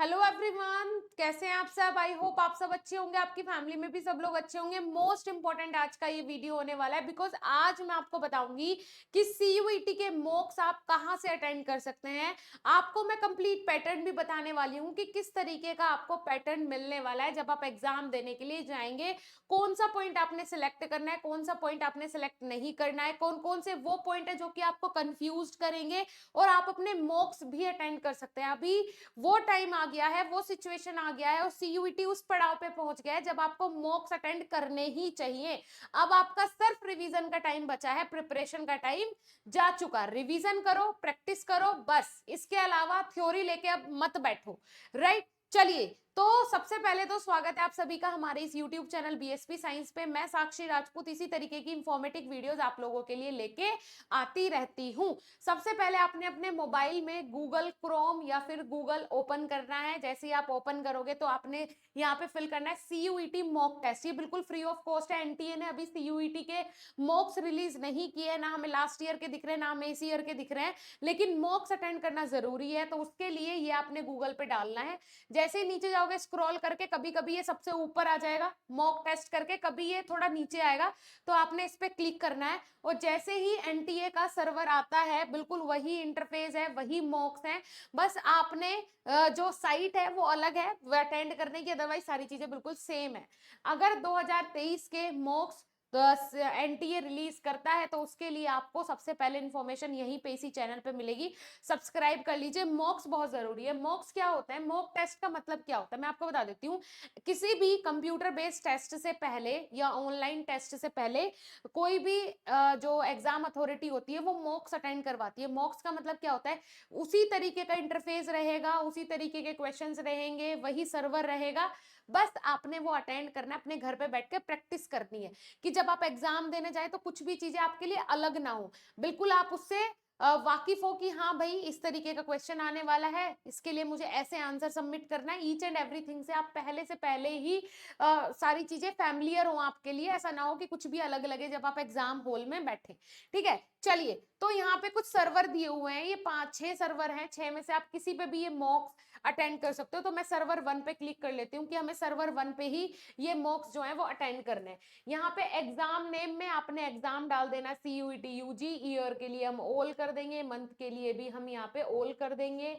Hello everyone, कैसे हैं आप सब। आई होप आप सब अच्छे होंगे, आपकी फैमिली में भी सब लोग अच्छे होंगे। मोस्ट इंपॉर्टेंट आज का ये वीडियो होने वाला है बिकॉज आज मैं आपको बताऊंगी कि सीयूईटी के मॉक्स आप कहां से अटेंड कर सकते हैं। आपको मैं कंप्लीट पैटर्न भी बताने वाली हूं कि किस तरीके का आपको पैटर्न मिलने वाला है जब आप एग्जाम देने के लिए जाएंगे। कौन सा पॉइंट आपने सिलेक्ट करना है, कौन सा पॉइंट आपने सिलेक्ट नहीं करना है, कौन कौन से वो पॉइंट है जो कि आपको कंफ्यूज करेंगे और आप अपने मॉक्स भी अटेंड कर सकते हैं। अभी वो टाइम आ गया है, वो सिचुएशन आ गया है और सीयूईटी उस पड़ाव पे पहुंच गया है जब आपको मॉक्स अटेंड करने ही चाहिए। अब आपका सिर्फ रिवीजन का टाइम बचा है, प्रिपरेशन का टाइम जा चुका। रिवीजन करो, प्रैक्टिस करो, बस इसके अलावा थ्योरी लेके अब मत बैठो। राइट, चलिए। तो सबसे पहले तो स्वागत है आप सभी का हमारे इस YouTube चैनल बीएसपी साइंस पे। मैं साक्षी राजपूत इसी तरीके की इंफॉर्मेटिव वीडियोस आप लोगों के लिए लेके आती रहती हूँ। सबसे पहले आपने अपने मोबाइल में गूगल क्रोम या फिर गूगल ओपन करना है। जैसे ही आप ओपन करोगे तो आपने यहाँ पे फिल करना है सीयूईटी मॉक टेस्ट। ये बिल्कुल फ्री ऑफ कॉस्ट है। एनटीए ने अभी सीयूईटी के मॉक्स रिलीज नहीं किए, ना हमें लास्ट ईयर के दिख रहे हैं ना हमें इस ईयर के दिख रहे हैं, लेकिन मॉक्स अटेंड करना जरूरी है। तो उसके लिए ये आपने गूगल पे डालना है। जैसे ही नीचे जाओगे स्क्रॉल करके, कभी कभी ये सबसे ऊपर आ जाएगा मॉक टेस्ट करके, कभी ये थोड़ा नीचे आएगा, तो आपने इस पे क्लिक करना है। और जैसे ही एनटीए का सर्वर आता है, बिल्कुल वही इंटरफेस है, वही मॉक्स है, बस आपने जो साइट है वो अलग है वो अटेंड करने की, अदरवाइज सारी चीजें बिल्कुल सेम है। अगर 2023 के मॉक्स एनटीए रिलीज करता है तो उसके लिए आपको सबसे पहले इंफॉर्मेशन यहीं पे इसी चैनल पे मिलेगी। सब्सक्राइब कर लीजिए। मॉक्स बहुत जरूरी है। मॉक्स क्या होता है, मॉक टेस्ट का मतलब क्या होता है मैं आपको बता देती हूँ। किसी भी कंप्यूटर बेस्ड टेस्ट से पहले या ऑनलाइन टेस्ट से पहले कोई भी जो एग्जाम अथॉरिटी होती है वो मॉक्स अटेंड करवाती है। मॉक्स का मतलब क्या होता है, उसी तरीके का इंटरफेस रहेगा, उसी तरीके के क्वेश्चंस रहेंगे, वही सर्वर रहेगा, बस आपने वो अटेंड करना है, अपने घर पे बैठ के प्रैक्टिस करनी है कि जब आप एग्जाम देने जाए तो कुछ भी चीजें आपके लिए अलग ना हो। बिल्कुल आप उससे वाकिफ हो कि हाँ भाई इस तरीके का क्वेश्चन आने वाला है, इसके लिए मुझे ऐसे आंसर सबमिट करना है। ईच एंड एवरीथिंग से आप पहले से पहले ही सारी चीजें फैमिलियर हो आपके लिए। ऐसा ना हो कि कुछ भी अलग लगे जब आप एग्जाम हॉल में बैठे। ठीक है, चलिए। तो यहाँ पे कुछ सर्वर दिए हुए हैं, ये 5-6 सर्वर हैं। 6 में से आप किसी पे भी ये मॉक्स अटेंड कर सकते हो। तो मैं सर्वर 1 पे क्लिक कर लेती हूँ कि हमें सर्वर 1 पे ही ये मॉक्स जो है वो अटेंड करने हैं। यहाँ पे एग्जाम नेम में आपने एग्जाम डाल देना सीयूईटी यूजी। ईयर के लिए हम ऑल कर देंगे, मंथ के लिए भी हम यहाँ पे ऑल कर देंगे।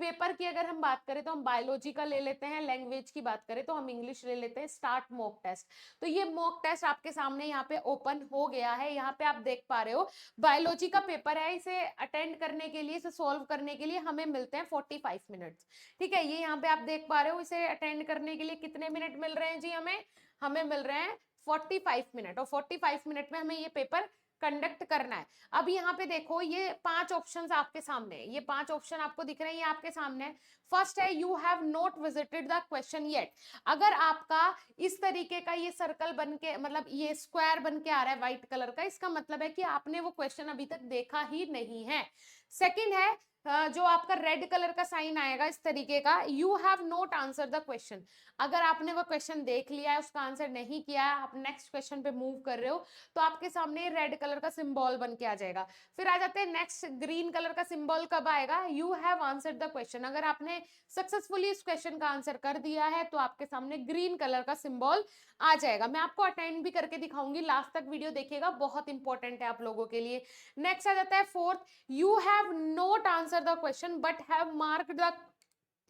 पेपर की अगर हम बात करें तो हम बायोलॉजी का ले लेते हैं, लैंग्वेज की बात करें तो हम इंग्लिश ले लेते हैं। Start mock test. तो ये मॉक टेस्ट आपके सामने यहाँ पे ओपन हो गया है। यहाँ पे आप देख पा रहे हो बायोलॉजी का पेपर है। इसे अटेंड करने के लिए, इसे सॉल्व करने के लिए हमें मिलते हैं 45 मिनट्स। ठीक है, ये यहाँ पे आप देख पा रहे हो। इसे अटेंड करने के लिए कितने मिनट मिल रहे हैं जी, हमें हमें मिल रहे हैं 45 मिनट। और 45 मिनट में हमें ये पेपर कंडक्ट करना है। अब यहाँ पे देखो, ये 5 ऑप्शंस आपके सामने है। ये 5 ऑप्शन आपको दिख रहे हैं, ये आपके सामने है। फर्स्ट है you have not visited the question yet. अगर आपका इस तरीके का ये सर्कल बन के, मतलब ये स्क्वायर बन के आ रहा है व्हाइट कलर का, इसका मतलब है कि आपने वो क्वेश्चन अभी तक देखा ही नहीं है। सेकंड है जो आपका रेड कलर का साइन आएगा इस तरीके का, you have not answer the question. अगर आपने वो क्वेश्चन देख लिया है, उसका आंसर नहीं किया है, आप नेक्स्ट क्वेश्चन पे मूव कर रहे हो, तो आपके सामने रेड कलर का सिंबल बन के आ जाएगा। फिर आ जाते हैं नेक्स्ट, ग्रीन कलर का सिंबल कब आएगा, you have answered the question. अगर आपने सक्सेसफुली इस क्वेश्चन का आंसर कर दिया है तो आपके सामने ग्रीन कलर का सिंबल आ जाएगा। मैं आपको अटेंड भी करके दिखाऊंगी, लास्ट तक वीडियो देखिएगा, बहुत इंपॉर्टेंट है आप लोगों के लिए। नेक्स्ट आ जाता है fourth, you have not answer the question but have marked the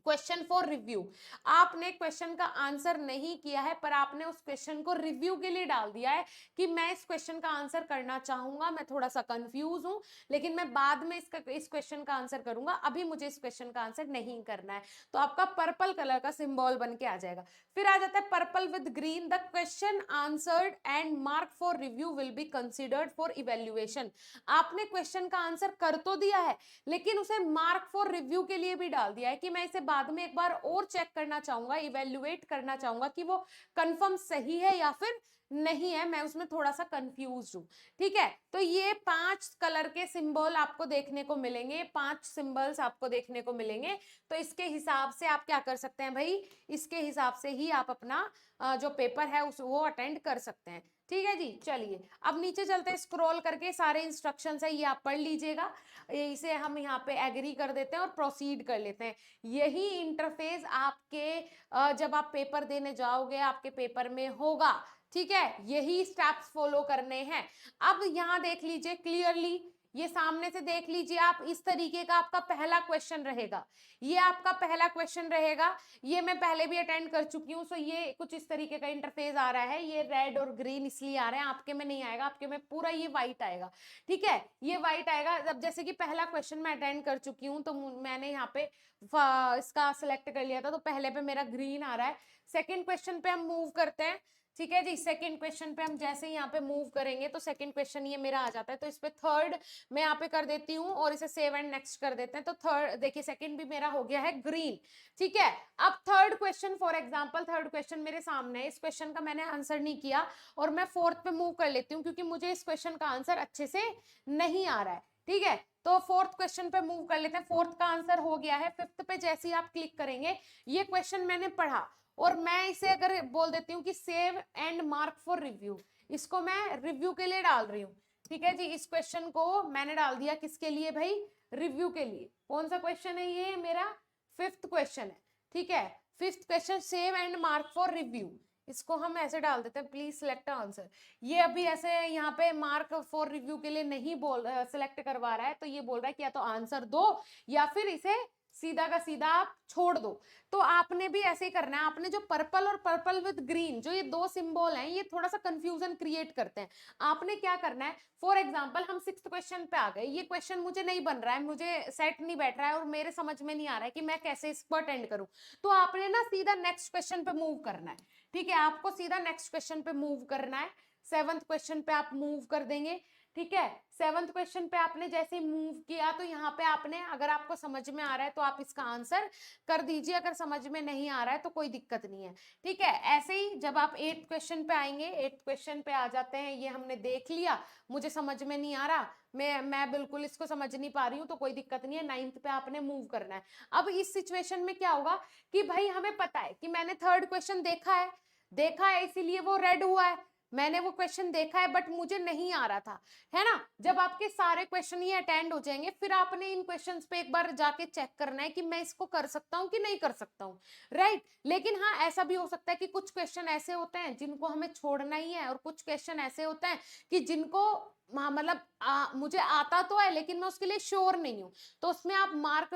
question for review. आपने क्वेश्चन का आंसर नहीं किया है पर आपने उस क्वेश्चन को रिव्यू के लिए डाल दिया है कि मैं इस क्वेश्चन का आंसर करना चाहूंगा, मैं थोड़ा सा कंफ्यूज हूं, लेकिन मैं बाद में इस क्वेश्चन का आंसर करूंगा, अभी मुझे इस क्वेश्चन का आंसर नहीं करना है। तो आपका पर्पल कलर का सिंबल बन के आ जाएगा। फिर आ जाता है purple with green, the question answered and mark for review will be considered for evaluation. आपने क्वेश्चन का आंसर कर तो दिया है, लेकिन उसे मार्क फॉर रिव्यू के लिए भी डाल दिया है कि मैं इसे बाद में एक बार और चेक करना चाहूंगा, इवेल्युएट करना चाहूंगा कि वो कंफर्म सही है या फिर नहीं है, मैं उसमें थोड़ा सा कंफ्यूज हूं। ठीक है, तो ये 5 कलर के सिंबल आपको देखने को मिलेंगे, 5 सिंबल्स आपको देखने को मिलेंगे। तो इसके हिसाब से आप क्या कर सकते हैं भाई, इसके हिसाब से ही आप अपना जो पेपर है उस वो अटेंड कर सकते हैं। ठीक है जी। चलिए अब नीचे चलते हैं, स्क्रॉल करके सारे इंस्ट्रक्शंस है ये आप पढ़ लीजिएगा। इसे हम यहाँ पे एग्री कर देते हैं और प्रोसीड कर लेते हैं। यही इंटरफेस आपके जब आप पेपर देने जाओगे आपके पेपर में होगा, ठीक है। यही स्टेप्स फॉलो करने हैं। अब यहाँ देख लीजिए क्लियरली, ये सामने से देख लीजिए आप, इस तरीके का आपका पहला क्वेश्चन रहेगा। ये आपका पहला क्वेश्चन रहेगा। ये मैं पहले भी अटेंड कर चुकी हूँ, सो ये कुछ इस तरीके का इंटरफेस आ रहा है। ये रेड और ग्रीन इसलिए आ रहे हैं, आपके में नहीं आएगा, आपके में पूरा ये व्हाइट आएगा, ठीक है। ये व्हाइट आएगा। अब जैसे कि पहला क्वेश्चन मैं अटेंड कर चुकी हूँ, तो मैंने यहाँ पे इसका सिलेक्ट कर लिया था, तो पहले पे मेरा ग्रीन आ रहा है। सेकेंड क्वेश्चन पे हम मूव करते हैं, ठीक है जी। सेकंड क्वेश्चन पे हम जैसे ही यहाँ पे मूव करेंगे तो सेकंड क्वेश्चन ये मेरा आ जाता है, तो इस पे थर्ड मैं यहाँ पे कर देती हूँ और इसे सेव एंड नेक्स्ट कर देते हैं। तो थर्ड देखिए, सेकंड भी मेरा हो गया है ग्रीन, ठीक है। अब third question, for example third question मेरे सामने है, इस क्वेश्चन का मैंने आंसर नहीं किया और मैं फोर्थ पे मूव कर लेती हूँ क्योंकि मुझे इस क्वेश्चन का आंसर अच्छे से नहीं आ रहा है, ठीक है। तो फोर्थ क्वेश्चन पे मूव कर लेते हैं, फोर्थ का आंसर हो गया है। फिफ्थ पे जैसे ही आप क्लिक करेंगे, ये क्वेश्चन मैंने पढ़ा और मैं इसे अगर बोल देती हूँ कि save and mark for review, इसको मैं रिव्यू के लिए डाल रही हूँ, ठीक है जी। इस क्वेश्चन को मैंने डाल दिया किसके लिए भाई, रिव्यू के लिए। कौन सा क्वेश्चन है ये, मेरा फिफ्थ क्वेश्चन है, ठीक है। Fifth question save and mark for review, इसको हम ऐसे डाल देते हैं, प्लीज सिलेक्ट आंसर। ये अभी ऐसे यहाँ पे मार्क फॉर रिव्यू के लिए नहीं बोल सिलेक्ट करवा रहा है, तो ये बोल रहा है कि या तो आंसर दो या फिर इसे सीधा का सीधा आप छोड़ दो। तो आपने भी ऐसे ही करना है। आपने जो पर्पल और पर्पल विद ग्रीन, जो ये दो सिंबल हैं, ये थोड़ा सा कंफ्यूजन क्रिएट करते हैं। आपने क्या करना है, फॉर एग्जांपल हम सिक्स्थ क्वेश्चन पे आ गए, ये क्वेश्चन मुझे नहीं बन रहा है, मुझे सेट नहीं बैठ रहा है और मेरे समझ में नहीं आ रहा है कि मैं कैसे इसको अटेंड करूं, तो आपने ना सीधा नेक्स्ट क्वेश्चन पे मूव करना है, ठीक है। आपको सीधा नेक्स्ट क्वेश्चन पे मूव करना है। सेवंथ क्वेश्चन पे आप मूव कर देंगे, ठीक है। सेवंथ क्वेश्चन पे आपने जैसे मूव किया तो यहाँ पे आपने, अगर आपको समझ में आ रहा है तो आप इसका आंसर कर दीजिए, अगर समझ में नहीं आ रहा है तो कोई दिक्कत नहीं है, ठीक है। ऐसे ही जब आप एट्थ क्वेश्चन पे आएंगे, एट्थ क्वेश्चन पे आ जाते हैं, ये हमने देख लिया, मुझे समझ में नहीं आ रहा, मैं बिल्कुल इसको समझ नहीं पा रही हूँ, तो कोई दिक्कत नहीं है, नाइन्थ पे आपने मूव करना है। अब इस सिचुएशन में क्या होगा कि भाई हमें पता है कि मैंने थर्ड क्वेश्चन देखा है इसीलिए वो रेड हुआ है, मैंने वो क्वेश्चन देखा है बट मुझे नहीं आ रहा था, है ना। जब आपके सारे क्वेश्चन ये अटेंड हो जाएंगे, फिर आपने इन क्वेश्चंस पे एक बार जाके चेक करना है कि मैं इसको कर सकता हूँ कि नहीं कर सकता हूँ, राइट। लेकिन हाँ, ऐसा भी हो सकता है कि कुछ क्वेश्चन ऐसे होते हैं जिनको हमें छोड़ना ही है और कुछ क्वेश्चन ऐसे होते हैं कि जिनको मतलब मुझे आता तो है लेकिन मैं उसके लिए श्योर नहीं हूँ, तो उसमें आप मार्क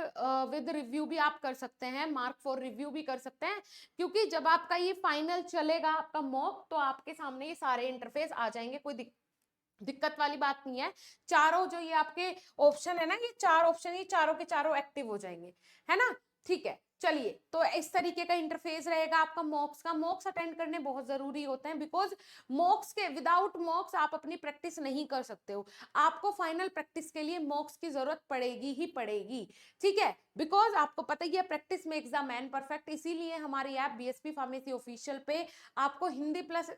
विद रिव्यू भी आप कर सकते हैं, मार्क फॉर रिव्यू भी कर सकते हैं, क्योंकि जब आपका ये फाइनल चलेगा आपका मॉक, तो आपके सामने ये सारे इंटरफेस आ जाएंगे, कोई दिक्कत वाली बात नहीं है। चारों जो ये आपके ऑप्शन है ना, ये चार ऑप्शन, ये चारों के चारों एक्टिव हो जाएंगे, है ना, ठीक है। चलिए, तो इस तरीके का इंटरफेस रहेगा आपका मॉक्स का। मॉक्स अटेंड करने बहुत जरूरी होते हैं, बिकॉज मॉक्स के विदाउट मॉक्स आप अपनी प्रैक्टिस नहीं कर सकते हो। आपको फाइनल प्रैक्टिस के लिए मॉक्स की जरूरत पड़ेगी ही पड़ेगी, ठीक है। बिकॉज आपको पता ही है, practice makes the man perfect, इसीलिए हमारी ऐप बीएसपी फार्मेसी ऑफिशियल पे आपको हिंदी प्लस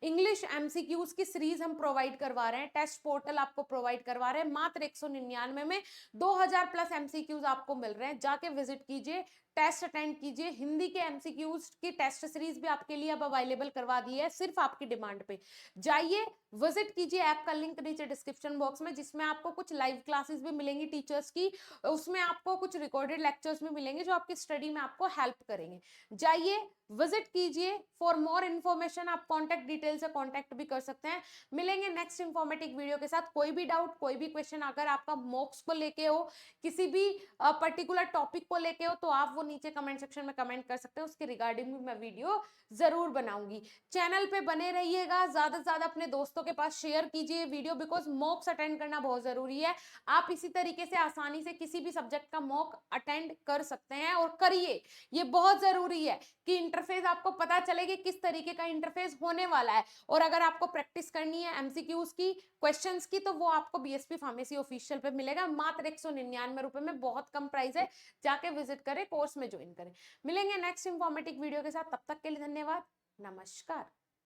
इंग्लिश एमसीक्यूज की सीरीज हम प्रोवाइड करवा रहे हैं, टेस्ट पोर्टल आपको प्रोवाइड करवा रहे हैं, मात्र 199 में 2000 प्लस एमसीक्यूज आपको मिल रहे हैं। जाके विजिट कीजिए, टेस्ट अटेंड कीजिए। हिंदी के एमसीक्यूज की टेस्ट सीरीज भी आपके लिए अब अवेलेबल करवा दी है, सिर्फ आपकी डिमांड पे। जाइए विजिट कीजिए, ऐप का लिंक नीचे डिस्क्रिप्शन बॉक्स में, जिसमें आपको कुछ लाइव क्लासेस भी मिलेंगी टीचर्स की, उसमें आपको कुछ रिकॉर्डेड लेक्चर्स भी मिलेंगे जो आपकी स्टडी में आपको हेल्प करेंगे। जाइए विजिट कीजिए। फॉर मोर इन्फॉर्मेशन आप कॉन्टेक्ट डिटेल से कॉन्टेक्ट भी कर सकते हैं। मिलेंगे नेक्स्ट इंफॉर्मेटिव वीडियो के साथ। कोई भी डाउट, कोई भी क्वेश्चन अगर आपका मॉक्स को लेके हो, किसी भी पर्टिकुलर टॉपिक को लेके हो, तो आप वो नीचे कमेंट सेक्शन में कमेंट कर सकते हैं, उसके रिगार्डिंग भी मैं वीडियो जरूर बनाऊंगी। चैनल पे बने रहिएगा, ज्यादा से ज्यादा अपने दोस्तों के पास शेयर कीजिए वीडियो, बिकॉज मॉक्स अटेंड करना बहुत जरूरी है। आप इसी तरीके से आसानी से किसी भी सब्जेक्ट का मॉक अटेंड कर सकते हैं, और करिए, ये बहुत जरूरी है कि इंटरफेस आपको पता चले कि किस तरीके का इंटरफेस होने वाला है। और अगर आपको प्रैक्टिस करनी है एमसीक्यूज की, क्वेश्चंस की, तो वो आपको बीएसपी फार्मेसी ऑफिशियल पे मिलेगा मात्र 199 रुपए में, बहुत कम प्राइस है। जाके विजिट करें, कोर्स में ज्वाइन करें। मिलेंगे नेक्स्ट इंफॉर्मेटिव वीडियो के साथ, तब तक के लिए धन्यवाद, नमस्कार।